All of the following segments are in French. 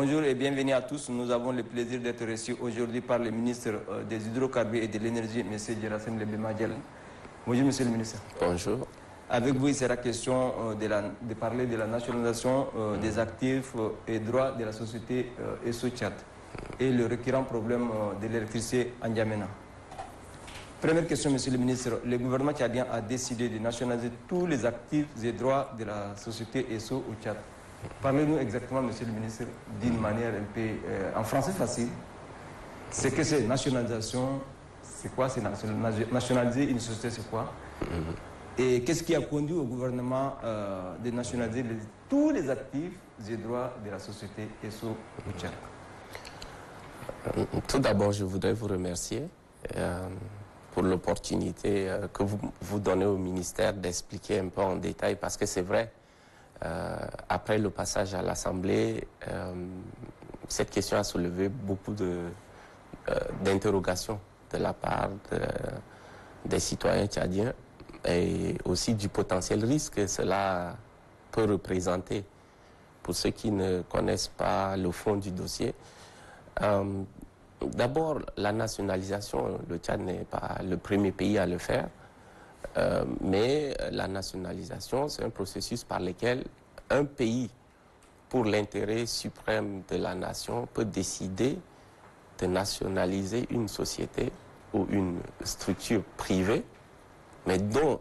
Bonjour et bienvenue à tous. Nous avons le plaisir d'être reçus aujourd'hui par le ministre des Hydrocarbures et de l'Énergie, M. Gerasim Lebema-Diallo. Bonjour, Monsieur le ministre. Bonjour. Avec vous, il sera question de parler de la nationalisation des actifs et droits de la société ESSO-Tchad et le récurrent problème de l'électricité en N'Djamena. Première question, Monsieur le ministre. Le gouvernement tchadien a décidé de nationaliser tous les actifs et droits de la société ESSO au Tchad. Parlez-nous exactement, Monsieur le ministre, d'une manière un peu en français facile. C'est que c'est nationalisation, c'est quoi? C'est nationaliser une société, c'est quoi? Et qu'est-ce qui a conduit au gouvernement de nationaliser tous les actifs et droits de la société ESSO au Tchad? Tout d'abord, je voudrais vous remercier pour l'opportunité que vous donnez au ministère d'expliquer un peu en détail, parce que c'est vrai, après le passage à l'Assemblée, cette question a soulevé beaucoup d'interrogations de la part des citoyens tchadiens et aussi du potentiel risque que cela peut représenter pour ceux qui ne connaissent pas le fond du dossier. D'abord, la nationalisation, le Tchad n'est pas le premier pays à le faire. Mais la nationalisation, c'est un processus par lequel un pays, pour l'intérêt suprême de la nation, peut décider de nationaliser une société ou une structure privée, mais dont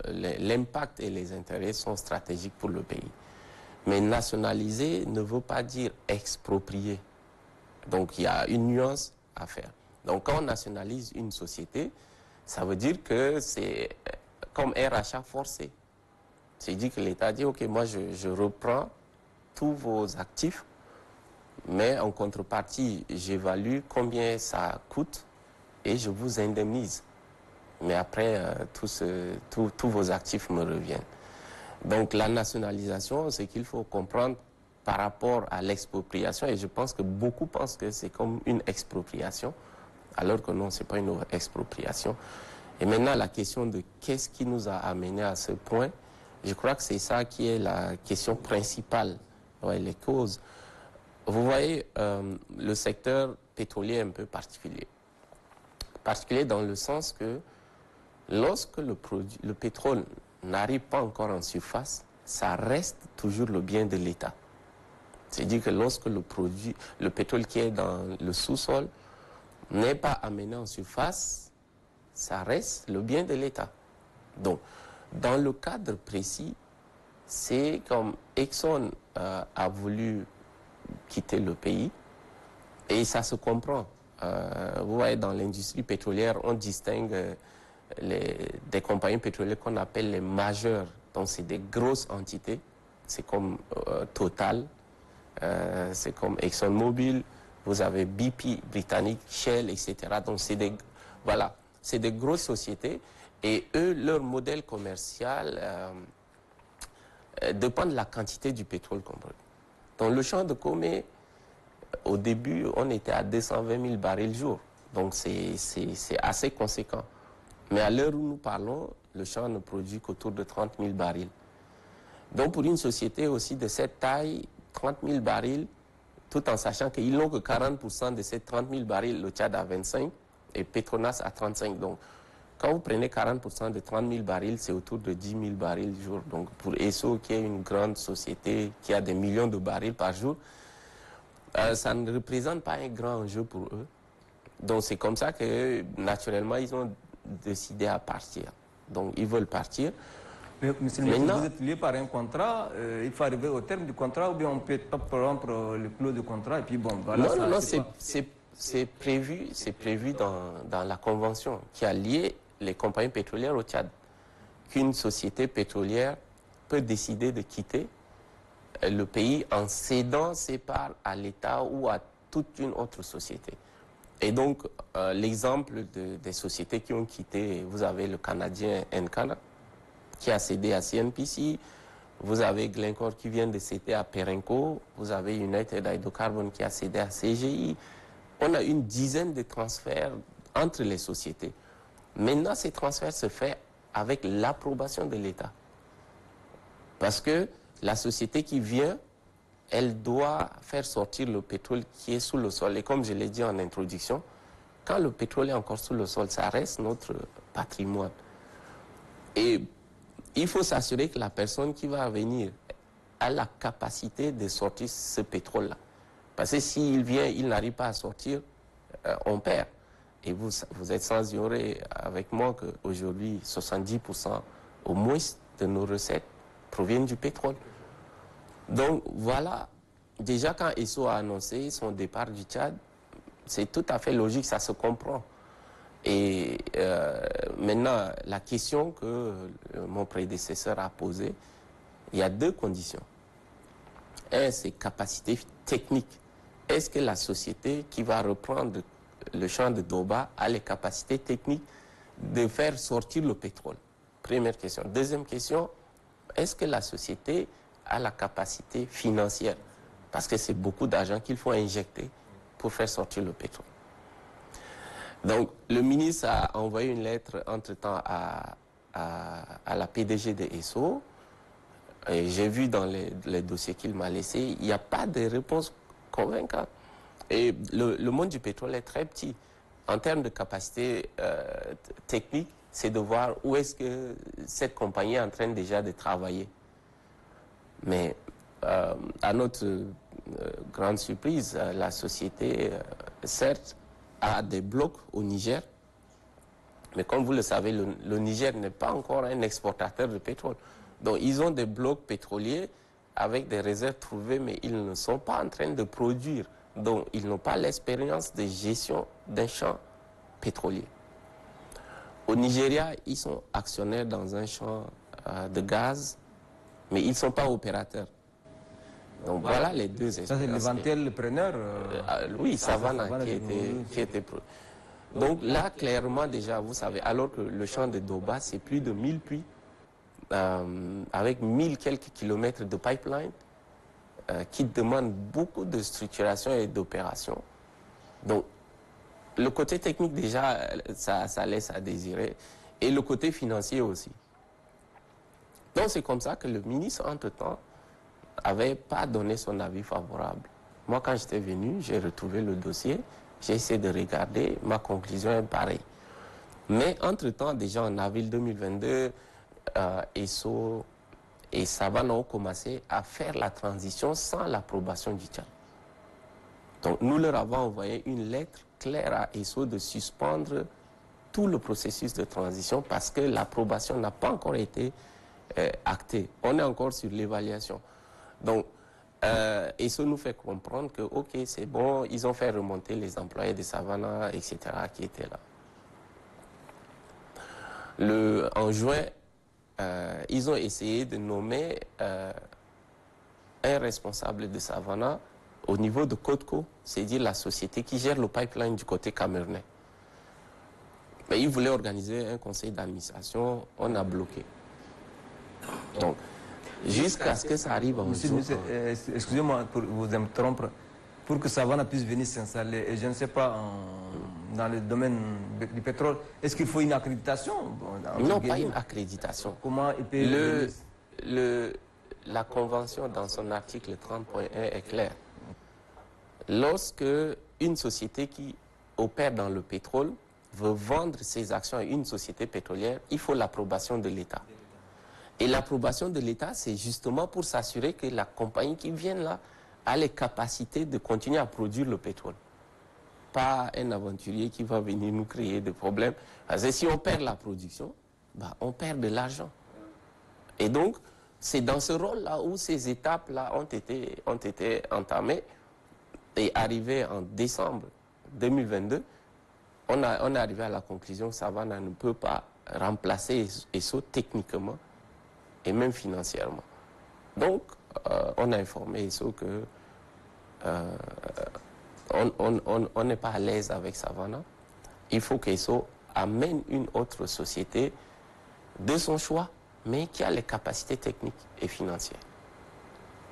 l'impact et les intérêts sont stratégiques pour le pays. Mais nationaliser ne veut pas dire exproprier. Donc il y a une nuance à faire. Donc quand on nationalise une société, ça veut dire que c'est comme un rachat forcé. C'est dit que l'État dit, ok, moi je reprends tous vos actifs, mais en contrepartie, j'évalue combien ça coûte et je vous indemnise. Mais après, tous vos actifs me reviennent. Donc la nationalisation, c'est qu'il faut comprendre par rapport à l'expropriation, et je pense que beaucoup pensent que c'est comme une expropriation, alors que non, ce n'est pas une expropriation. Et maintenant, la question de qu'est-ce qui nous a amené à ce point, je crois que c'est ça qui est la question principale, ouais, les causes. Vous voyez, le secteur pétrolier est un peu particulier. Particulier dans le sens que lorsque le pétrole n'arrive pas encore en surface, ça reste toujours le bien de l'État. C'est-à-dire que lorsque le pétrole qui est dans le sous-sol n'est pas amené en surface, ça reste le bien de l'État. Donc, dans le cadre précis, c'est comme Exxon a voulu quitter le pays, et ça se comprend. Vous voyez, dans l'industrie pétrolière, on distingue des compagnies pétrolières qu'on appelle les majeures. Donc, c'est des grosses entités. C'est comme Total, c'est comme ExxonMobil, vous avez BP, britannique, Shell, etc. Donc, c'est des... Voilà. C'est des grosses sociétés et eux, leur modèle commercial dépend de la quantité du pétrole qu'on brûle. Dans le champ de Komé, au début, on était à 220 000 barils jour. Donc c'est assez conséquent. Mais à l'heure où nous parlons, le champ ne produit qu'autour de 30 000 barils. Donc pour une société aussi de cette taille, 30 000 barils, tout en sachant qu'ils n'ont que 40% de ces 30 000 barils, le Tchad a 25, et Petronas à 35. Donc, quand vous prenez 40% de 30 000 barils, c'est autour de 10 000 barils jour. Donc, pour ESSO, qui est une grande société qui a des millions de barils par jour, ça ne représente pas un grand enjeu pour eux. Donc, c'est comme ça que, naturellement, ils ont décidé à partir. Donc, ils veulent partir. Mais, monsieur le ministre, vous êtes lié par un contrat, il faut arriver au terme du contrat, ou bien on peut rompre le clause de contrat, et puis bon, voilà. Non, c'est prévu dans la convention qui a lié les compagnies pétrolières au Tchad. Qu'une société pétrolière peut décider de quitter le pays en cédant ses parts à l'État ou à toute une autre société. Et donc, l'exemple des sociétés qui ont quitté, vous avez le Canadien Encana qui a cédé à CNPC, vous avez Glencore qui vient de céder à Perenco, vous avez United Hydrocarbons qui a cédé à CGI. On a une dizaine de transferts entre les sociétés. Maintenant, ces transferts se font avec l'approbation de l'État. Parce que la société qui vient, elle doit faire sortir le pétrole qui est sous le sol. Et comme je l'ai dit en introduction, quand le pétrole est encore sous le sol, ça reste notre patrimoine. Et il faut s'assurer que la personne qui va venir a la capacité de sortir ce pétrole-là. Parce que s'il vient, il n'arrive pas à sortir, on perd. Et vous êtes sans ignorer avec moi qu'aujourd'hui, 70% au moins de nos recettes proviennent du pétrole. Donc voilà, déjà quand Esso a annoncé son départ du Tchad, c'est tout à fait logique, ça se comprend. Et maintenant, la question que mon prédécesseur a posée, il y a deux conditions. Un, c'est capacité technique. Est-ce que la société qui va reprendre le champ de Doba a les capacités techniques de faire sortir le pétrole? Première question. Deuxième question, est-ce que la société a la capacité financière? Parce que c'est beaucoup d'argent qu'il faut injecter pour faire sortir le pétrole. Donc, le ministre a envoyé une lettre entre-temps à la PDG de Esso. Et j'ai vu dans les dossiers qu'il m'a laissés, il n'y a pas de réponse convaincante. Et le monde du pétrole est très petit. En termes de capacité technique, c'est de voir où est-ce que cette compagnie est en train déjà de travailler. Mais à notre grande surprise, la société, certes, a des blocs au Niger, mais comme vous le savez, le Niger n'est pas encore un exportateur de pétrole. Donc ils ont des blocs pétroliers avec des réserves trouvées, mais ils ne sont pas en train de produire. Donc ils n'ont pas l'expérience de gestion d'un champ pétrolier. Au Nigeria, ils sont actionnaires dans un champ de gaz, mais ils ne sont pas opérateurs. Donc voilà les deux expériences. Ça c'est l'éventuel preneur oui, Savannah qui était donc là, clairement déjà, vous savez, alors que le champ de Doba, c'est plus de 1000 puits, avec 1000 quelques kilomètres de pipeline, qui demandent beaucoup de structuration et d'opération. Donc, le côté technique déjà, ça laisse à désirer, et le côté financier aussi. Donc c'est comme ça que le ministre, entre-temps, n'avait pas donné son avis favorable. Moi, quand j'étais venu, j'ai retrouvé le dossier, j'ai essayé de regarder, ma conclusion est pareille. Mais entre-temps, déjà en avril 2022, Esso et Savannah ont commencé à faire la transition sans l'approbation du Tchad. Donc nous leur avons envoyé une lettre claire à Esso de suspendre tout le processus de transition parce que l'approbation n'a pas encore été actée. On est encore sur l'évaluation. Donc, Esso nous fait comprendre que, ok, c'est bon, ils ont fait remonter les employés de Savannah, etc., qui étaient là. En juin, ils ont essayé de nommer un responsable de Savannah au niveau de Codco, c'est-à-dire la société qui gère le pipeline du côté camerounais. Mais ils voulaient organiser un conseil d'administration, on a bloqué. Donc, jusqu'à ce que ça arrive en Monsieur, excusez-moi pour vous interrompre, pour que Savannah puisse venir s'installer, et je ne sais pas, dans le domaine du pétrole, est-ce qu'il faut une accréditation? Non, pas une accréditation. Comment il peut... La convention, dans son article 30.1, est claire. Lorsque une société qui opère dans le pétrole veut vendre ses actions à une société pétrolière, il faut l'approbation de l'État. Et l'approbation de l'État, c'est justement pour s'assurer que la compagnie qui vient là a les capacités de continuer à produire le pétrole. Pas un aventurier qui va venir nous créer des problèmes. Parce que si on perd la production, bah, on perd de l'argent. Et donc, c'est dans ce rôle-là où ces étapes-là ont été entamées. Et arrivé en décembre 2022, on est arrivé à la conclusion que Savannah ne peut pas remplacer Esso techniquement et même financièrement. Donc, on a informé Esso que on n'est pas à l'aise avec Savannah. Il faut qu'Esso amène une autre société de son choix, mais qui a les capacités techniques et financières.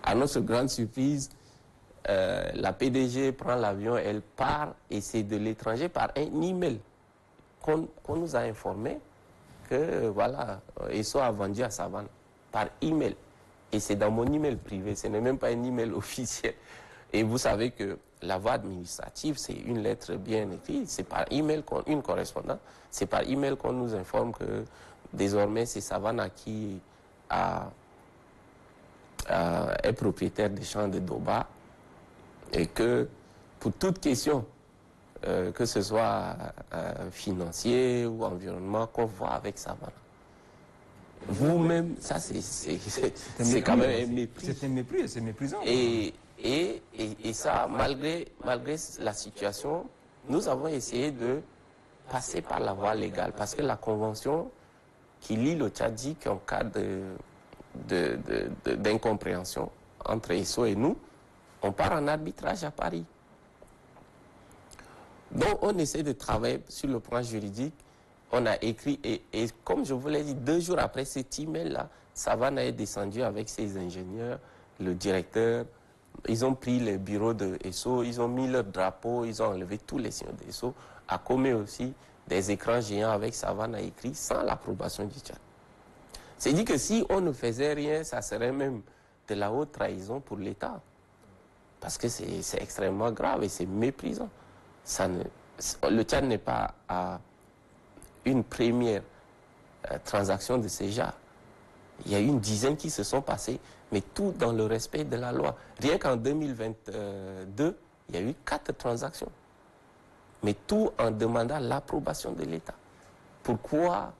À notre grande surprise, la PDG prend l'avion, elle part, et c'est de l'étranger par un email qu'on nous a informé que voilà, Esso a vendu à Savannah par email. Et c'est dans mon email privé, ce n'est même pas un email officiel. Et vous savez que la voie administrative, c'est une lettre bien écrite, c'est par email, une correspondance, c'est par email qu'on nous informe que désormais c'est Savannah qui est propriétaire des champs de Doba et que pour toute question, que ce soit financier ou environnement, qu'on voit avec Savannah. Vous-même, ça c'est quand même un mépris. C'est un mépris, c'est méprisant. Et ça, malgré la situation, nous avons essayé de passer par la voie légale parce que la convention qui lie le Tchad dit qu'en cas d'incompréhension entre ESSO et nous, on part en arbitrage à Paris. Donc on essaie de travailler sur le plan juridique. On a écrit, et comme je vous l'ai dit, 2 jours après cet email-là, Savannah est descendu avec ses ingénieurs, le directeur. Ils ont pris les bureaux de ESSO, ils ont mis leur drapeau, ils ont enlevé tous les signaux d'ESSO, à commis aussi des écrans géants avec Savannah écrit sans l'approbation du Tchad. C'est dit que si on ne faisait rien, ça serait même de la haute trahison pour l'État. Parce que c'est extrêmement grave et c'est méprisant. Le Tchad n'est pas à une première transaction de ce genre. Il y a eu une dizaine qui se sont passées, mais tout dans le respect de la loi. Rien qu'en 2022, il y a eu 4 transactions. Mais tout en demandant l'approbation de l'État. Pourquoi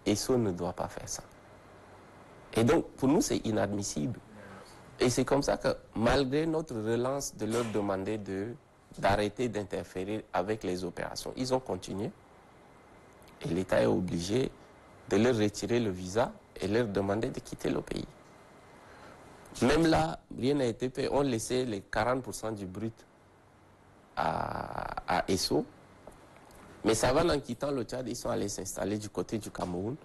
ESSO ne doit pas faire ça? Et donc, pour nous, c'est inadmissible. Et c'est comme ça que, malgré notre relance de leur demander d'arrêter d'interférer avec les opérations, ils ont continué. Et l'État est obligé de leur retirer le visa et leur demander de quitter le pays. Même là, rien n'a été fait. On laissait les 40% du brut à ESSO. Mais ça va, en quittant le Tchad, ils sont allés s'installer du côté du Cameroun,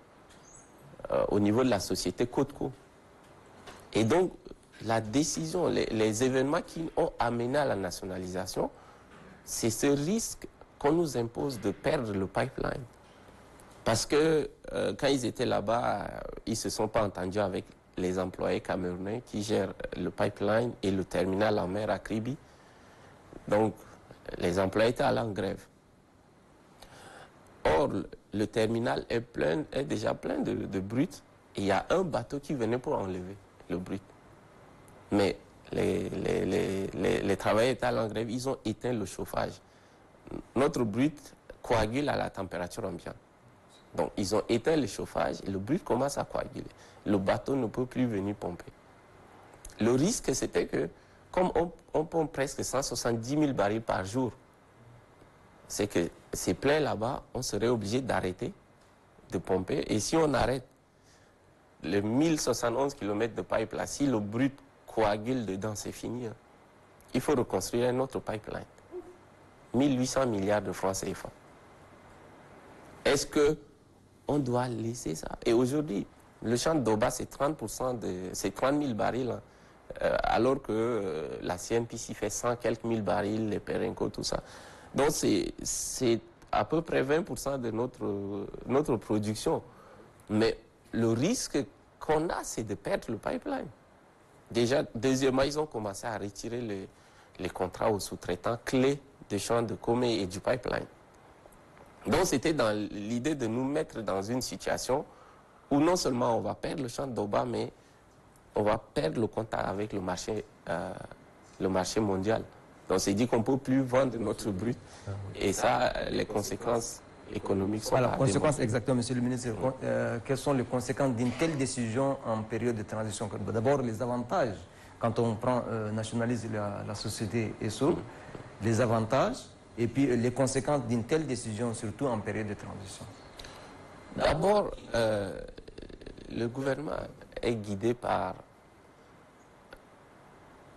au niveau de la société Côte-Co. Et donc, la décision, les événements qui ont amené à la nationalisation, c'est ce risque qu'on nous impose de perdre le pipeline. Parce que quand ils étaient là-bas, ils ne se sont pas entendus avec les employés camerounais qui gèrent le pipeline et le terminal en mer à Kribi. Donc, les employés étaient allés en grève. Or, le terminal est déjà plein de brut et il y a un bateau qui venait pour enlever le brut. Mais les travailleurs étaient allés en grève, ils ont éteint le chauffage. Notre brut coagule à la température ambiante. Donc, ils ont éteint le chauffage et le brut commence à coaguler. Le bateau ne peut plus venir pomper. Le risque, c'était que, comme on pompe presque 170 000 barils par jour, c'est que c'est plein là-bas, on serait obligé d'arrêter de pomper. Et si on arrête les 1071 km de pipe là, si le brut coagule dedans, c'est fini. Hein. Il faut reconstruire un autre pipeline. 1800 milliards de francs CFA. Est-ce que on doit laisser ça? Et aujourd'hui, le champ de Doba, c'est 30%, c'est 30 000 barils, hein, alors que la CNPC fait 100 quelques mille barils, les Perenco, tout ça. Donc c'est à peu près 20% de notre production. Mais le risque qu'on a, c'est de perdre le pipeline. Déjà, deuxièmement, ils ont commencé à retirer les contrats aux sous-traitants clés des champs de Comé et du pipeline. Donc c'était dans l'idée de nous mettre dans une situation où non seulement on va perdre le champ de Doba, mais on va perdre le contact avec le marché mondial. Donc c'est dit qu'on ne peut plus vendre notre brut. Et ça, les conséquences économiques sont Alors, conséquences exactement, Monsieur le ministre. Quelles sont les conséquences d'une telle décision en période de transition? D'abord, les avantages, quand on nationalise la société ESSO, les avantages, et puis les conséquences d'une telle décision, surtout en période de transition. D'abord, le gouvernement est guidé par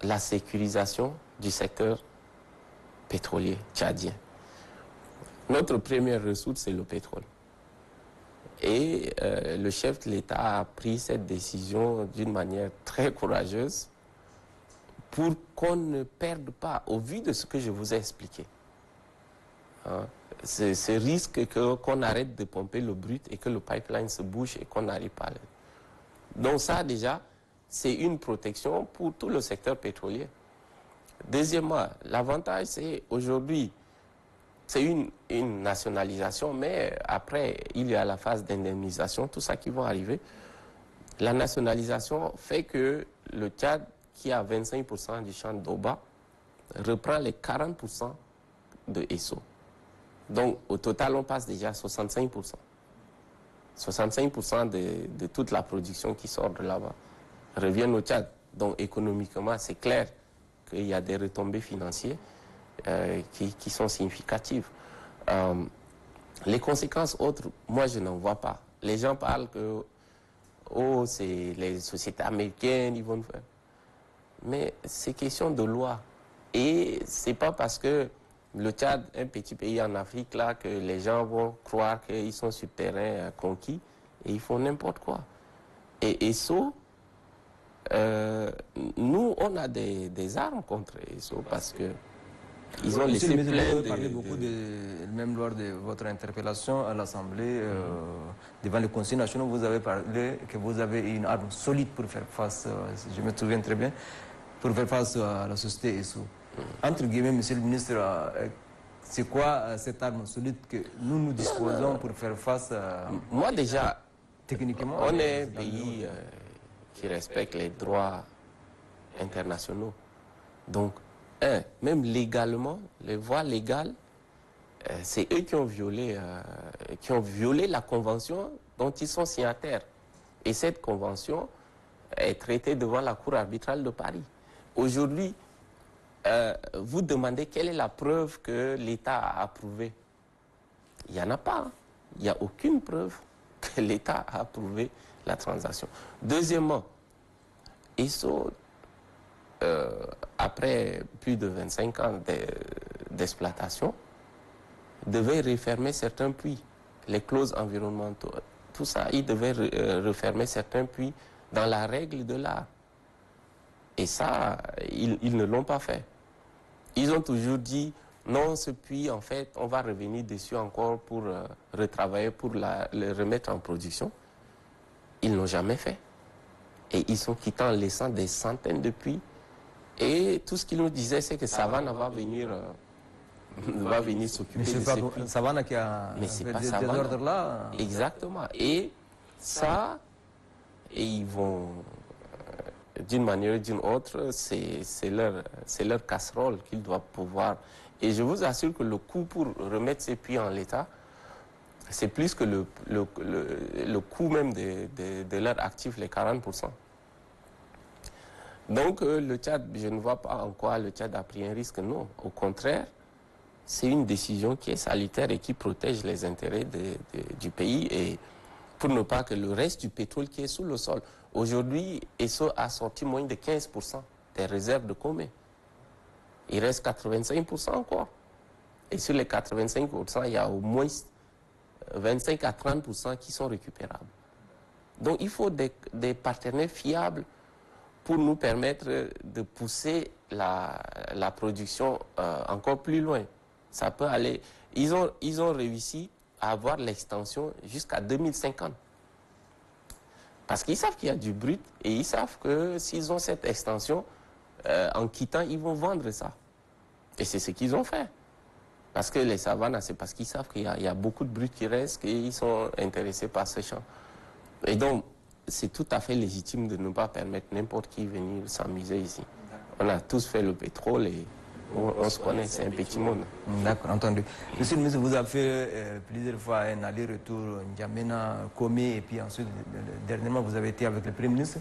la sécurisation du secteur pétrolier tchadien. Notre première ressource, c'est le pétrole. Et le chef de l'État a pris cette décision d'une manière très courageuse pour qu'on ne perde pas, au vu de ce que je vous ai expliqué. Hein, ce risque qu'on arrête de pomper le brut et que le pipeline se bouche et qu'on n'arrive pas à le... Donc ça, déjà, c'est une protection pour tout le secteur pétrolier. Deuxièmement, l'avantage, c'est aujourd'hui, c'est une nationalisation, mais après, il y a la phase d'indemnisation, tout ça qui va arriver. La nationalisation fait que le Tchad, qui a 25% du champ d'Oba, reprend les 40% de Esso. Donc, au total, on passe déjà à 65%. 65% de toute la production qui sort de là-bas revient au Tchad. Donc, économiquement, c'est clair qu'il y a des retombées financières qui sont significatives. Les conséquences autres, moi, je n'en vois pas. Les gens parlent que oh, c'est les sociétés américaines, ils vont le faire. Mais c'est question de loi. Et c'est pas parce que le Tchad, un petit pays en Afrique, là, que les gens vont croire qu'ils sont sur terrain conquis et ils font n'importe quoi. Et ESSO, nous, on a des armes contre ESSO parce que ils ont laissé plein Vous avez parlé beaucoup, même lors de votre interpellation à l'Assemblée, devant le Conseil national, vous avez parlé que vous avez une arme solide pour faire face, si je me souviens très bien, pour faire face à la société ESSO. Entre guillemets, monsieur le ministre, c'est quoi cette arme solide que nous disposons pour faire face Moi déjà, techniquement? On est un pays qui respecte les droits internationaux. Donc, même légalement, les voies légales, c'est eux qui ont violé la convention dont ils sont signataires. Et cette convention est traitée devant la Cour arbitrale de Paris. Aujourd'hui, vous demandez quelle est la preuve que l'État a approuvée. Il n'y en a pas. Hein. Il n'y a aucune preuve que l'État a approuvé la transaction. Deuxièmement, ESSO, après plus de 25 ans d'exploitation, devait refermer certains puits, les clauses environnementales, tout ça, ils devaient refermer certains puits dans la règle de l'art. Et ça, ils ne l'ont pas fait. Ils ont toujours dit, non, ce puits, en fait, on va revenir dessus encore pour retravailler, pour le remettre en production. Ils n'ont jamais fait. Et ils sont quittés en laissant des centaines de puits. Et tout ce qu'ils nous disaient, c'est que Savannah va venir s'occuper de ces puits. Savannah qui a fait des ordres là. Exactement. Et ça, et ils vont, d'une manière ou d'une autre, c'est leur casserole qu'ils doivent pouvoir. Et je vous assure que le coût pour remettre ces puits en l'état, c'est plus que le coût même de leur actif, les 40%. Donc le Tchad, je ne vois pas en quoi le Tchad a pris un risque, non. Au contraire, c'est une décision qui est salutaire et qui protège les intérêts du pays et pour ne pas que le reste du pétrole qui est sous le sol. Aujourd'hui, ESSO a sorti moins de 15% des réserves de Comé. Il reste 85% encore. Et sur les 85%, il y a au moins 25 à 30% qui sont récupérables. Donc il faut des partenaires fiables pour nous permettre de pousser la production encore plus loin. Ça peut aller. Ils ont réussi à avoir l'extension jusqu'à 2050. Parce qu'ils savent qu'il y a du brut et ils savent que s'ils ont cette extension, en quittant, ils vont vendre ça. Et c'est ce qu'ils ont fait. Parce que les Savannah, c'est parce qu'ils savent qu'il y a beaucoup de brut qui reste et ils sont intéressés par ce champ. Et donc, c'est tout à fait légitime de ne pas permettre n'importe qui venir s'amuser ici. On a tous fait le pétrole et on se connaît, c'est un petit monde. D'accord, entendu. Monsieur le ministre, vous avez fait plusieurs fois un aller-retour N'Djamena, Comé, et puis ensuite, dernièrement, vous avez été avec le Premier ministre.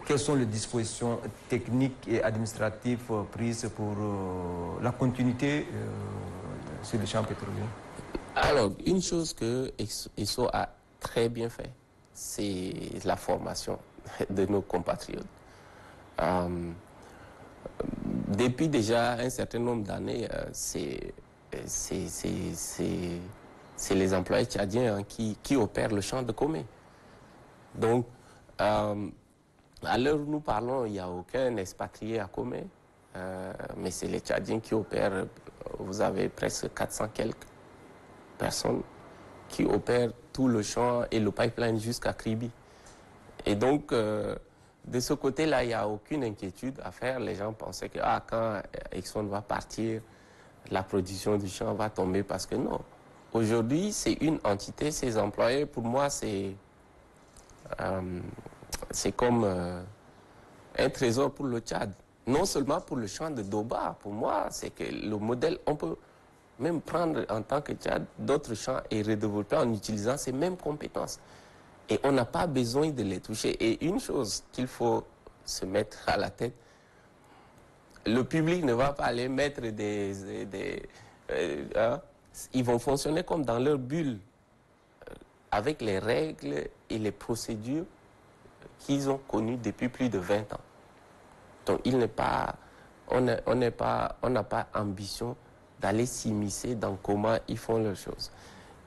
Quelles sont les dispositions techniques et administratives prises pour la continuité sur le champ pétrolier? Alors, une chose que ESSO a très bien fait, c'est la formation de nos compatriotes. Depuis déjà un certain nombre d'années, c'est les employés tchadiens qui opèrent le champ de Comé. Donc, à l'heure où nous parlons, il n'y a aucun expatrié à Comé, mais c'est les Tchadiens qui opèrent. Vous avez presque 400 quelques personnes qui opèrent tout le champ et le pipeline jusqu'à Kribi. Et donc, de ce côté-là, il n'y a aucune inquiétude à faire. Les gens pensaient que quand Exxon va partir, la production du champ va tomber parce que non. Aujourd'hui, c'est une entité, ses employés, pour moi, c'est comme un trésor pour le Tchad. Non seulement pour le champ de Doba, pour moi, c'est que le modèle, on peut même prendre en tant que Tchad d'autres champs et redévelopper en utilisant ces mêmes compétences. Et on n'a pas besoin de les toucher. Et une chose qu'il faut se mettre à la tête, le public ne va pas aller mettre ils vont fonctionner comme dans leur bulle, avec les règles et les procédures qu'ils ont connues depuis plus de 20 ans. Donc on n'a pas ambition d'aller s'immiscer dans comment ils font leurs choses.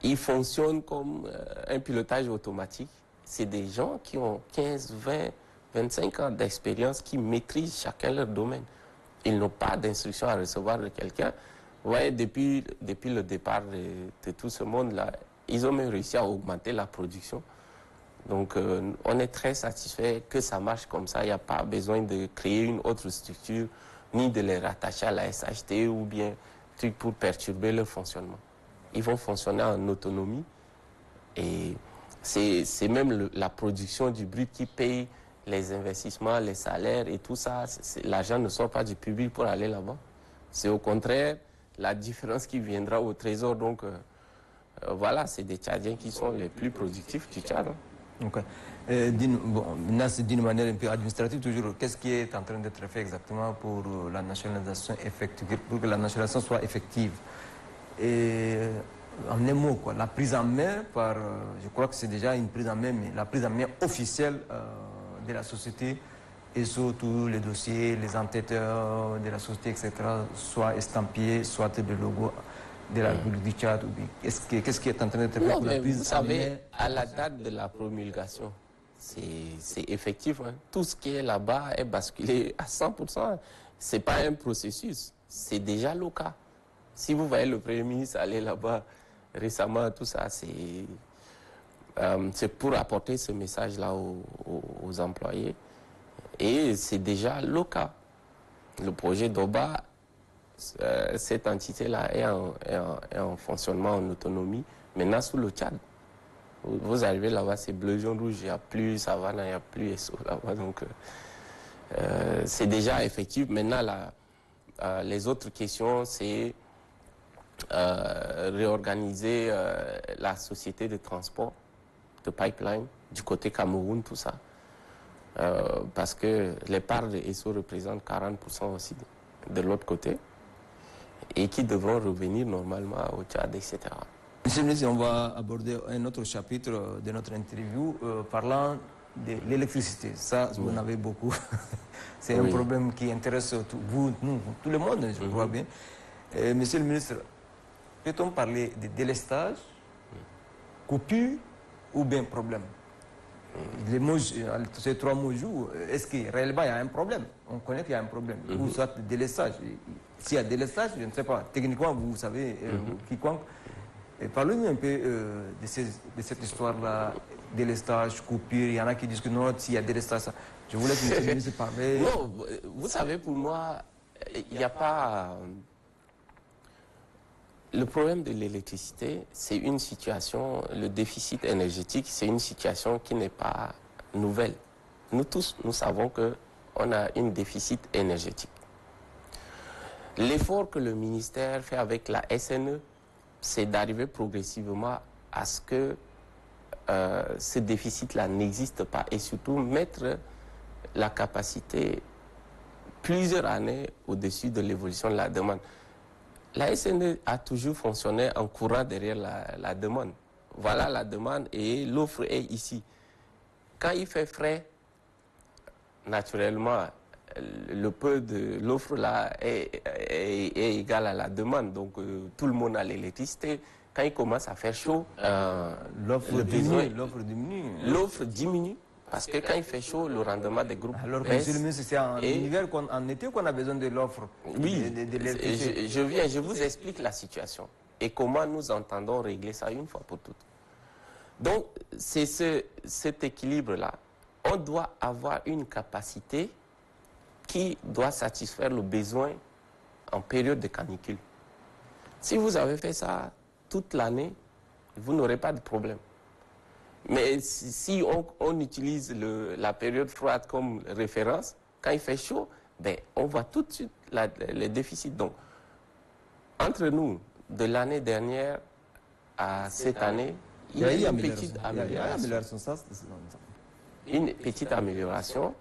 Ils fonctionnent comme un pilotage automatique. C'est des gens qui ont 15, 20, 25 ans d'expérience, qui maîtrisent chacun leur domaine. Ils n'ont pas d'instruction à recevoir de quelqu'un. Vous voyez, depuis le départ de tout ce monde-là, ils ont même réussi à augmenter la production. Donc, on est très satisfait que ça marche comme ça. Il n'y a pas besoin de créer une autre structure, ni de les rattacher à la SHT ou bien truc pour perturber leur fonctionnement. Ils vont fonctionner en autonomie et c'est même la production du brut qui paye les investissements, les salaires et tout ça. L'argent ne sort pas du public pour aller là-bas. C'est au contraire la différence qui viendra au trésor. Donc, voilà, c'est des Tchadiens qui sont les plus productifs du Tchad. Okay. D'une manière un peu administrative, toujours, qu'est-ce qui est en train d'être fait exactement pour la nationalisation effective, pour que la nationalisation soit effective? Et en un mot, quoi, la prise en main par, je crois que c'est déjà une prise en main, mais la prise en main officielle de la société, et surtout les dossiers, les entêteurs de la société, etc., soit estampillés, soit le logo de la République du Tchad. Qu'est-ce qui est en train d'être fait pour la prise vous savez, à la date de la promulgation, c'est effectif. Hein. Tout ce qui est là-bas est basculé à 100%. Ce n'est pas un processus, c'est déjà le cas. Si vous voyez le Premier ministre aller là-bas récemment, tout ça, c'est pour apporter ce message-là aux employés. Et c'est déjà le cas. Le projet d'Oba, cette entité-là est en fonctionnement, en autonomie, maintenant sous le Tchad. Vous arrivez là-bas, c'est bleu, jaune, rouge, il n'y a plus Savannah, il n'y a plus SO là-bas. Donc, c'est déjà effectif. Maintenant, les autres questions, c'est réorganiser la société de transport, de pipeline, du côté Cameroun, tout ça. Parce que les parts de SO représentent 40% aussi de l'autre côté et qui devront revenir normalement au Tchad, etc. Monsieur le ministre, on va aborder un autre chapitre de notre interview parlant de l'électricité. Ça, vous en avez beaucoup. C'est un problème qui intéresse tout le monde, je crois bien. Monsieur le ministre, peut-on parler de délestage, coupure ou bien problème? Les mots, ces trois mots jouent. Est-ce que réellement il y a un problème? On connaît qu'il y a un problème. Ou soit délestage. S'il y a délestage, je ne sais pas. Techniquement, vous savez, quiconque. Parlez-nous un peu de cette histoire-là, délestage, coupure. Il y en a qui disent que non, s'il y a délestage, ça. Je vous laisse monsieur le ministre parler. Non, vous savez, pour moi, il n'y a pas... Le problème de l'électricité, c'est une situation, le déficit énergétique, c'est une situation qui n'est pas nouvelle. Nous tous, nous savons qu'on a un déficit énergétique. L'effort que le ministère fait avec la SNE, c'est d'arriver progressivement à ce que ce déficit-là n'existe pas et surtout mettre la capacité plusieurs années au-dessus de l'évolution de la demande. La SNE a toujours fonctionné en courant derrière la demande. Voilà la demande et l'offre est ici. Quand il fait frais, naturellement, le peu de l'offre là est égal à la demande. Donc tout le monde a l'électricité. Quand il commence à faire chaud, l'offre diminue. L'offre diminue. Parce que quand il fait chaud, le rendement des groupes alors que baisse. c'est en hiver, en été qu'on a besoin de l'offre. Oui, je vous explique la situation et comment nous entendons régler ça une fois pour toutes. Donc, c'est cet équilibre-là. on doit avoir une capacité qui doit satisfaire le besoin en période de canicule. Si vous avez fait ça toute l'année, vous n'aurez pas de problème. Mais si on utilise la période froide comme référence, quand il fait chaud, ben, on voit tout de suite les déficits. Donc, entre nous, de l'année dernière à cette année, il y a une petite amélioration. Une petite amélioration.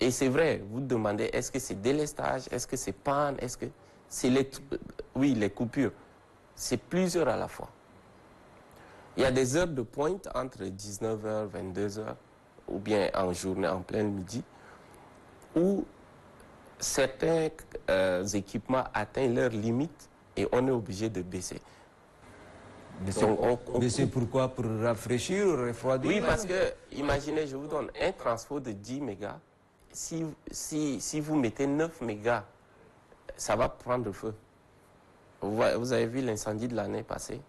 Et c'est vrai, vous demandez, est-ce que c'est délestage, est-ce que c'est panne, est-ce que c'est oui, les coupures. C'est plusieurs à la fois. Il y a des heures de pointe entre 19h, 22h, ou bien en journée, en plein midi, où certains équipements atteignent leurs limites et on est obligé de baisser. Baisser pourquoi? Pour rafraîchir ou refroidir? Oui, parce que, imaginez, je vous donne un transfo de 10 mégas. Si vous mettez 9 mégas, ça va prendre feu. Vous avez vu l'incendie de l'année passée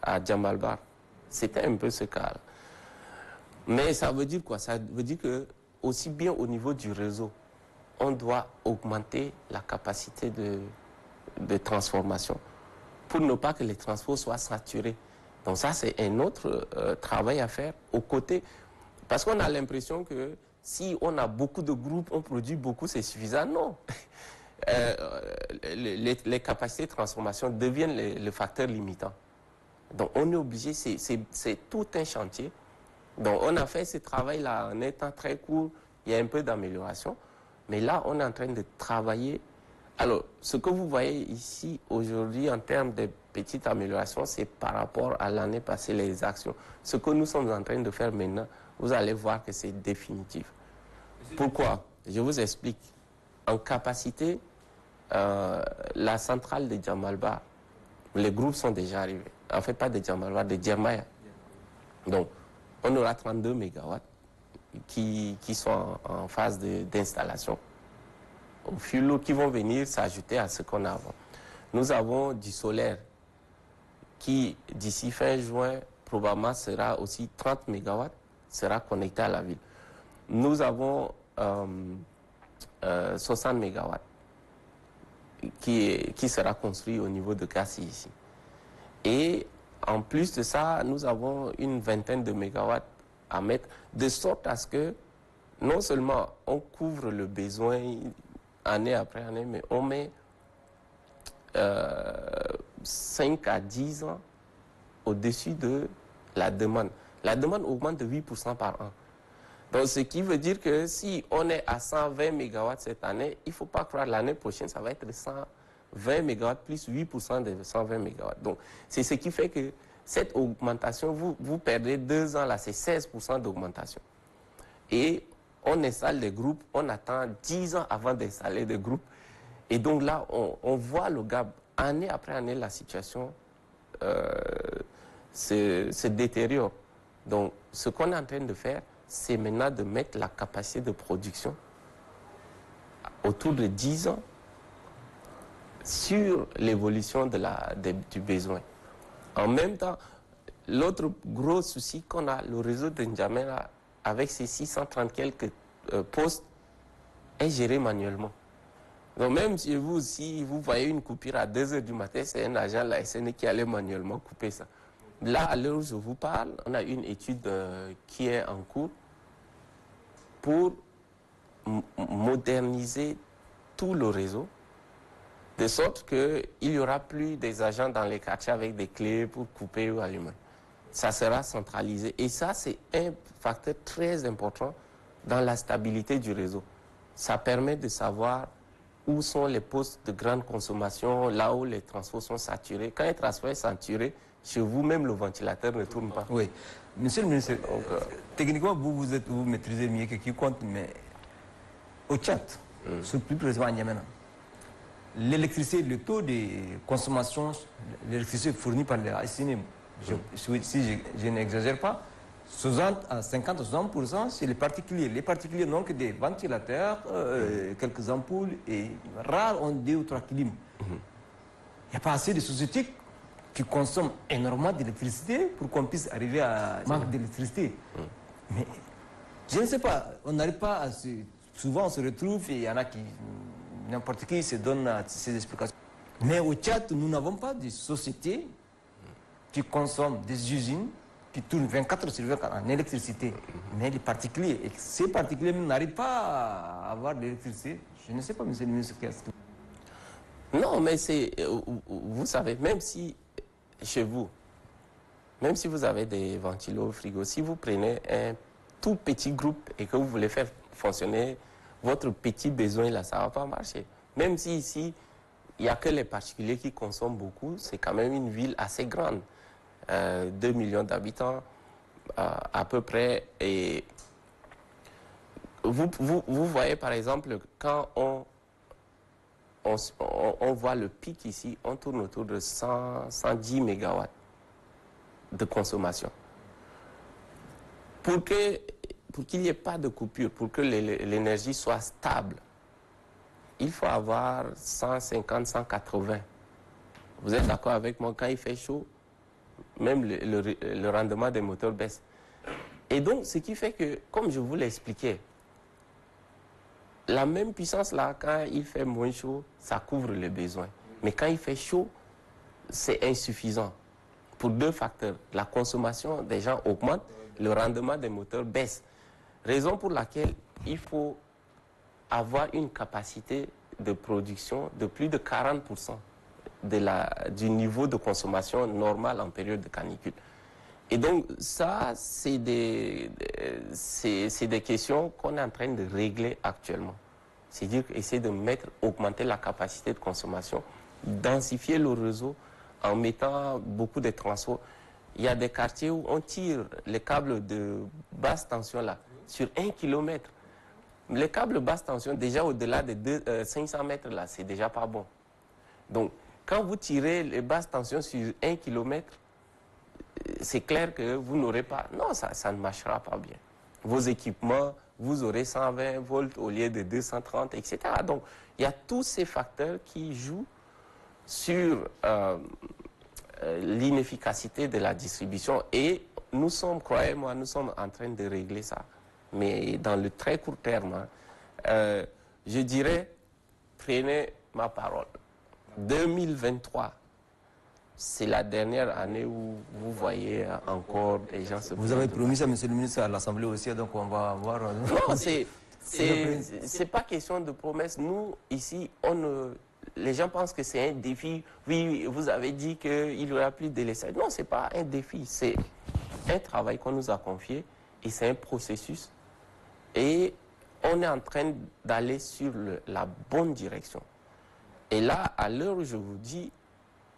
à Djamalbar. C'était un peu ce cas-là. Mais ça veut dire quoi? Ça veut dire que, aussi bien au niveau du réseau, on doit augmenter la capacité de transformation pour ne pas que les transports soient saturés. Donc ça, c'est un autre travail à faire aux côtés. Parce qu'on a l'impression que si on a beaucoup de groupes, on produit beaucoup, c'est suffisant. Non. Les capacités de transformation deviennent le facteur limitant. Donc on est obligé, c'est tout un chantier. Donc on a fait ce travail-là en étant très court, il y a un peu d'amélioration. Mais là, on est en train de travailler. Alors, ce que vous voyez ici aujourd'hui en termes de petites améliorations, c'est par rapport à l'année passée, les actions. Ce que nous sommes en train de faire maintenant, vous allez voir que c'est définitif. Pourquoi? Je vous explique. En capacité, la centrale de Djamalbar, les groupes sont déjà arrivés. En fait, pas de Djamalbar, de Djermaya. Donc, on aura 32 mégawatts qui sont en phase d'installation au fil qui vont venir s'ajouter à ce qu'on a avant. Nous avons du solaire qui, d'ici fin juin, probablement sera aussi 30 mégawatts, sera connecté à la ville. Nous avons 60 mégawatts qui sera construit au niveau de Kassi ici. Et en plus de ça, nous avons une vingtaine de mégawatts à mettre, de sorte à ce que non seulement on couvre le besoin année après année, mais on met 5 à 10 ans au-dessus de la demande. La demande augmente de 8% par an. Donc, ce qui veut dire que si on est à 120 MW cette année, il ne faut pas croire l'année prochaine, ça va être 120 MW plus 8% de 120 MW. Donc, c'est ce qui fait que cette augmentation, vous perdez 2 ans là, c'est 16% d'augmentation. Et on installe des groupes, on attend 10 ans avant d'installer des groupes. Et donc là, on voit le gap. Année après année, la situation se détériore. Donc, ce qu'on est en train de faire, c'est maintenant de mettre la capacité de production autour de 10 ans sur l'évolution du besoin. En même temps, l'autre gros souci qu'on a, le réseau de N'Djamena, avec ses 630 quelques postes, est géré manuellement. Donc même si vous voyez une coupure à 2 h du matin, c'est un agent de la SNE qui allait manuellement couper ça. Là, à l'heure où je vous parle, on a une étude qui est en cours pour moderniser tout le réseau, de sorte qu'il n'y aura plus des agents dans les quartiers avec des clés pour couper ou allumer. Ça sera centralisé. Et ça, c'est un facteur très important dans la stabilité du réseau. Ça permet de savoir où sont les postes de grande consommation, là où les transports sont saturés. Quand un transport est saturé, chez vous, même le ventilateur ne tourne pas. Oui. Monsieur le ministre, techniquement, vous maîtrisez mieux que quiconque, mais au Tchad, plus précisément à N'Djamena, l'électricité, le taux de consommation, l'électricité fournie par les SNE, si je n'exagère pas, 60 à 50 à 60%, c'est les particuliers. Les particuliers n'ont que des ventilateurs, quelques ampoules et rares ont 2 ou 3 clim. Il n'y a pas assez de sociétés qui consomment énormément d'électricité pour qu'on puisse arriver à manque d'électricité. Mais Je ne sais pas, on n'arrive pas à se... Souvent on se retrouve et il y en a qui, n'importe qui se donne ces explications. Mais au Tchad, nous n'avons pas de société qui consomme des usines qui tournent 24 sur 24 en électricité. Mais les particuliers, et ces particuliers n'arrivent pas à avoir de l'électricité. Je ne sais pas, monsieur le ministre, qu'est-ce que... Non, mais c'est... Vous savez, même si chez vous, même si vous avez des ventilos au frigo, si vous prenez un tout petit groupe et que vous voulez faire fonctionner votre petit besoin là, ça ne va pas marcher. Même si ici, il n'y a que les particuliers qui consomment beaucoup, c'est quand même une ville assez grande. 2 millions d'habitants à peu près. Et vous voyez par exemple, quand on voit le pic ici, on tourne autour de 110 mégawatts de consommation. Pour qu'il n'y ait pas de coupure, pour que l'énergie soit stable, il faut avoir 150, 180. Vous êtes d'accord avec moi? Quand il fait chaud, même le rendement des moteurs baisse. Et donc, ce qui fait que, comme je vous l'ai expliqué, la même puissance là, quand il fait moins chaud, ça couvre les besoins. Mais quand il fait chaud, c'est insuffisant. Pour deux facteurs. La consommation des gens augmente, le rendement des moteurs baisse. Raison pour laquelle il faut avoir une capacité de production de plus de 40% du niveau de consommation normal en période de canicule. Et donc ça, c'est des questions qu'on est en train de régler actuellement. C'est-à-dire essayer de augmenter la capacité de consommation, densifier le réseau en mettant beaucoup de transports. Il y a des quartiers où on tire les câbles de basse tension là, sur 1 km. Les câbles basse tension, déjà au-delà de 500 mètres là, c'est déjà pas bon. Donc, quand vous tirez les basses tensions sur 1 km, c'est clair que vous n'aurez pas... Non, ça ne marchera pas bien. Vos équipements, vous aurez 120 volts au lieu de 230, etc. Donc, il y a tous ces facteurs qui jouent sur l'inefficacité de la distribution. Et nous sommes, croyez-moi, nous sommes en train de régler ça. Mais dans le très court terme, je dirais, prenez ma parole. 2023, c'est la dernière année où vous voyez encore des gens se... Vous avez promis ça, monsieur le ministre, à l'Assemblée aussi, donc on va voir... Non, c'est pas question de promesse. Nous, ici, les gens pensent que c'est un défi. Oui, vous avez dit qu'il n'y aura plus de délaissage. Non, ce n'est pas un défi. C'est un travail qu'on nous a confié et c'est un processus. Et on est en train d'aller sur la bonne direction. Et là, à l'heure où je vous dis,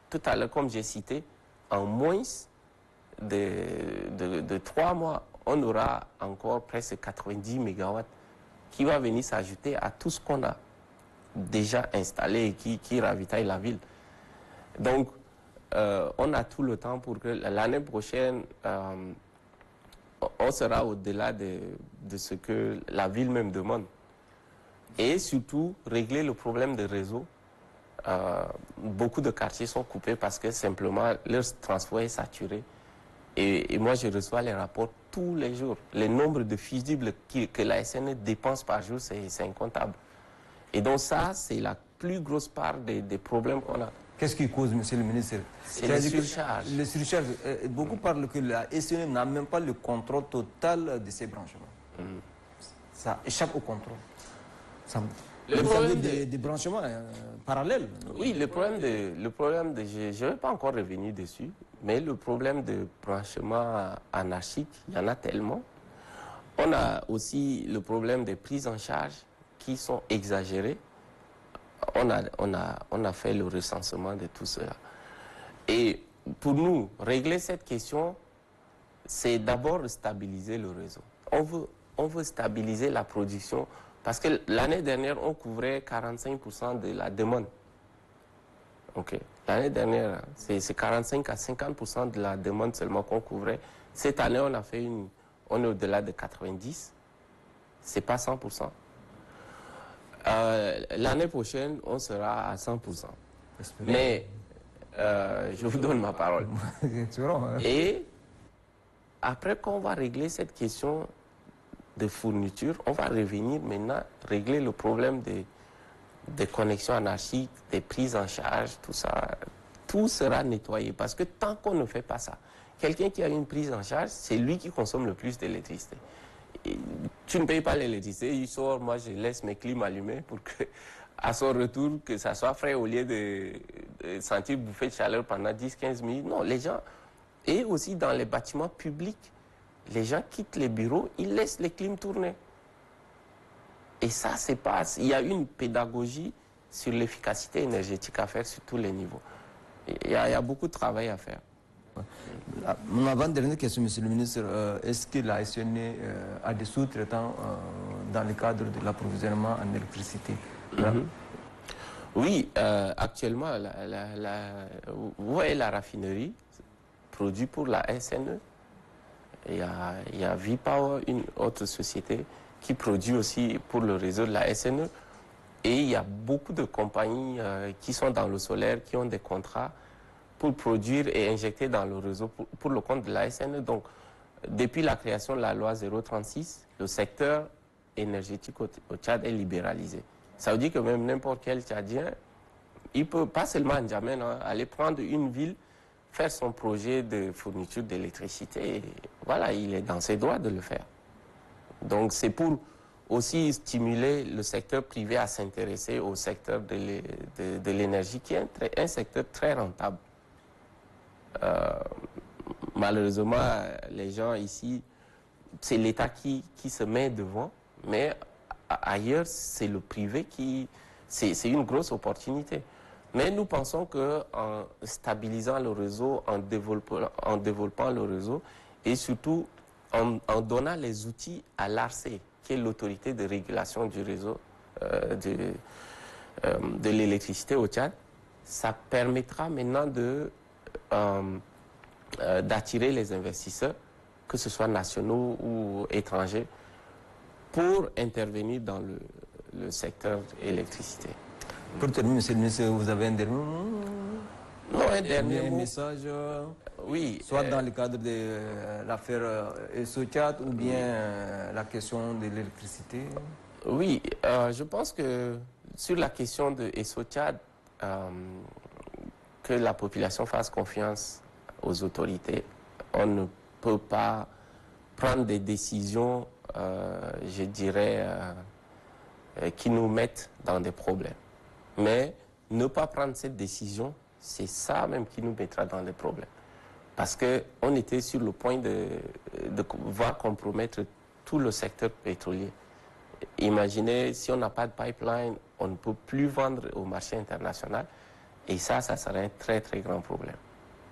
tout à l'heure, comme j'ai cité, en moins de 3 mois, on aura encore presque 90 mégawatts qui va venir s'ajouter à tout ce qu'on a déjà installé et qui ravitaille la ville. Donc, on a tout le temps pour que l'année prochaine, on sera au-delà de ce que la ville même demande. Et surtout, régler le problème de réseau. Beaucoup de quartiers sont coupés parce que simplement leur transport est saturé. Et moi, je reçois les rapports tous les jours. Le nombre de fusibles que la SNE dépense par jour, c'est incontable. Et donc ça, c'est la plus grosse part des problèmes qu'on a. Qu'est-ce qui cause, monsieur le ministre? C'est le surcharge. Le surcharge. Beaucoup parlent que la SNE n'a même pas le contrôle total de ses branchements. Ça échappe au contrôle. Le problème des branchements parallèles. Oui, le problème de je ne vais pas encore revenir dessus, mais le problème de branchement anarchique, il y en a tellement. On a aussi le problème des prises en charge qui sont exagérées. On a fait le recensement de tout cela. Et pour nous, régler cette question, c'est d'abord stabiliser le réseau. On veut stabiliser la production. Parce que l'année dernière, on couvrait 45% de la demande. Ok. L'année dernière, c'est 45 à 50% de la demande seulement qu'on couvrait. Cette année, on est au-delà de 90%. C'est pas 100%. L'année prochaine, on sera à 100%. Mais je vous donne ma parole. Et après qu'on va régler cette question, de fourniture, on va revenir maintenant régler le problème des connexions anarchiques, des prises en charge, tout ça. Tout sera nettoyé parce que tant qu'on ne fait pas ça, quelqu'un qui a une prise en charge, c'est lui qui consomme le plus d'électricité. Tu ne payes pas l'électricité, il sort, moi je laisse mes clims allumées pour que, à son retour, que ça soit frais au lieu de sentir bouffer de chaleur pendant 10-15 minutes. Non, les gens, et aussi dans les bâtiments publics, les gens quittent les bureaux, ils laissent les clims tourner. Et ça, c'est pas... Il y a une pédagogie sur l'efficacité énergétique à faire sur tous les niveaux. Il y a beaucoup de travail à faire. Mon avant-dernière question, Monsieur le ministre, est-ce que la SNE a des sous-traitants dans le cadre de l'approvisionnement en électricité? Oui, actuellement, vous voyez la raffinerie produit pour la SNE. Il y a V-Power, une autre société, qui produit aussi pour le réseau de la SNE. Et il y a beaucoup de compagnies qui sont dans le solaire, qui ont des contrats pour produire et injecter dans le réseau pour le compte de la SNE. Donc, depuis la création de la loi 036, le secteur énergétique au Tchad est libéralisé. Ça veut dire que même n'importe quel Tchadien, il peut, pas seulement en N'Djamena, aller prendre une ville, faire son projet de fourniture d'électricité. Voilà, il est dans ses droits de le faire. Donc, c'est pour aussi stimuler le secteur privé à s'intéresser au secteur de l'énergie, qui est un secteur très rentable. Malheureusement, les gens ici, c'est l'État qui se met devant, mais ailleurs, c'est le privé qui... C'est une grosse opportunité. Mais nous pensons qu'en stabilisant le réseau, en développant le réseau, et surtout en donnant les outils à l'ARC, qui est l'autorité de régulation du réseau de l'électricité au Tchad, ça permettra maintenant d'attirer les investisseurs, que ce soit nationaux ou étrangers, pour intervenir dans le secteur électricité. Pour terminer, Monsieur le ministre, vous avez un dernier mot? Non, un dernier mot. Message, oui, soit dans le cadre de l'affaire ESSO-Tchad ou bien la question de l'électricité? Oui, je pense que sur la question de ESSO-Tchad, que la population fasse confiance aux autorités. On ne peut pas prendre des décisions, je dirais, qui nous mettent dans des problèmes. Mais ne pas prendre cette décision, c'est ça même qui nous mettra dans des problèmes. Parce qu'on était sur le point de voir compromettre tout le secteur pétrolier. Imaginez, si on n'a pas de pipeline, on ne peut plus vendre au marché international. Et ça serait un très très grand problème.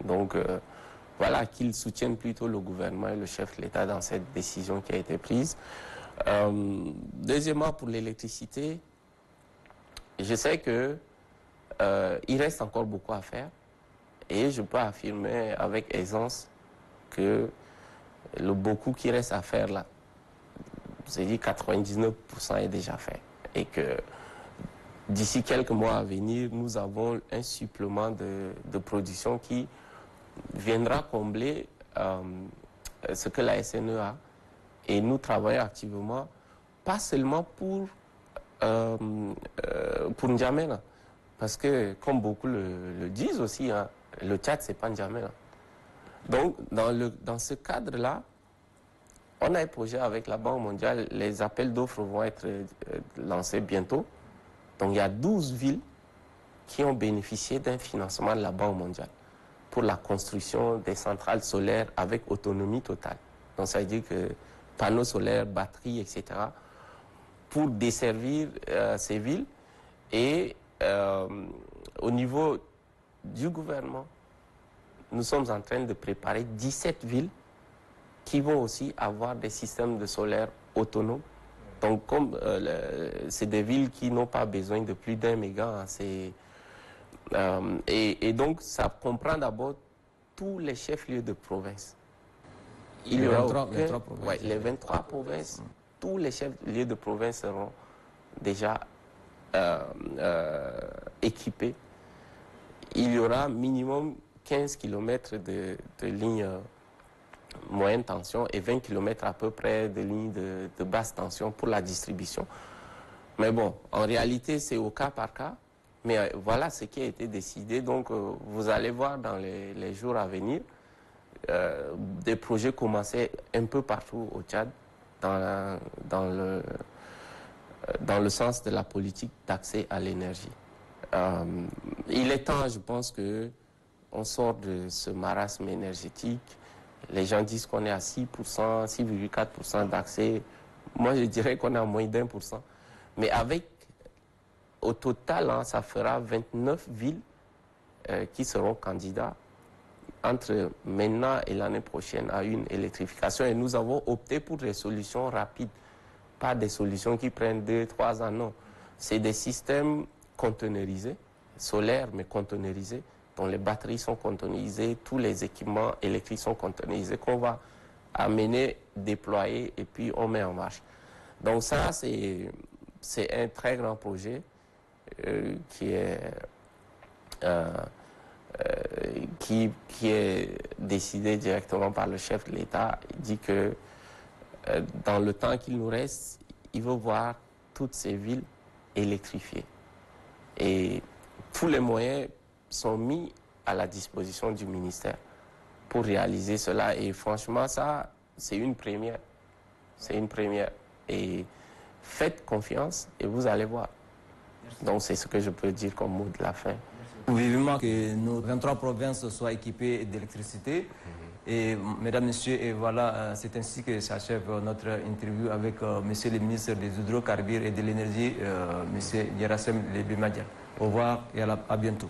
Donc voilà, qu'ils soutiennent plutôt le gouvernement et le chef de l'État dans cette décision qui a été prise. Deuxièmement, pour l'électricité, je sais que il reste encore beaucoup à faire. Et je peux affirmer avec aisance que le beaucoup qui reste à faire là, j'ai dit 99% est déjà fait. Et que d'ici quelques mois à venir, nous avons un supplément de production qui viendra combler ce que la SNE a. Et nous travaillons activement, pas seulement pour N'Djamena. Parce que, comme beaucoup le disent aussi, hein, le Tchad, c'est pas N'Djamena. Donc, dans ce cadre-là, on a un projet avec la Banque mondiale. Les appels d'offres vont être lancés bientôt. Donc, il y a 12 villes qui ont bénéficié d'un financement de la Banque mondiale pour la construction des centrales solaires avec autonomie totale. Donc, ça veut dire que panneaux solaires, batteries, etc., pour desservir ces villes. Et au niveau du gouvernement, nous sommes en train de préparer 17 villes qui vont aussi avoir des systèmes de solaire autonomes. Donc, comme c'est des villes qui n'ont pas besoin de plus d'1 méga, hein, et donc, ça comprend d'abord tous les chefs-lieux de province. Il y aura 23 provinces. Ouais, les 23 provinces, tous les chefs-lieux de province seront déjà équipés. Il y aura minimum 15 km de lignes moyenne tension et 20 km à peu près de lignes de basse tension pour la distribution. Mais bon, en réalité, c'est au cas par cas. Mais voilà ce qui a été décidé. Donc, vous allez voir dans les jours à venir, des projets commencer un peu partout au Tchad dans le sens de la politique d'accès à l'énergie. Il est temps, je pense, qu'on sort de ce marasme énergétique. Les gens disent qu'on est à 6%, 6,4% d'accès. Moi, je dirais qu'on est à moins d'1%. Mais au total, hein, ça fera 29 villes qui seront candidats entre maintenant et l'année prochaine à une électrification. Et nous avons opté pour des solutions rapides, pas des solutions qui prennent 2-3 ans, non. C'est des systèmes conteneurisés, solaires mais conteneurisés, dont les batteries sont conteneurisées, tous les équipements électriques sont conteneurisés, qu'on va amener, déployer et puis on met en marche. Donc ça, c'est un très grand projet qui est décidé directement par le chef de l'État. Il dit que dans le temps qu'il nous reste, il veut voir toutes ces villes électrifiées. Et tous les moyens sont mis à la disposition du ministère pour réaliser cela. Et franchement, ça, c'est une première. C'est une première. Et faites confiance et vous allez voir. Donc c'est ce que je peux dire comme mot de la fin. Vivement que nos 23 provinces soient équipées d'électricité. Et mesdames, messieurs, et voilà, c'est ainsi que s'achève notre interview avec monsieur le ministre des Hydrocarbures et de l'Énergie, monsieur Yerassem Lebi Madian. Au revoir et à bientôt.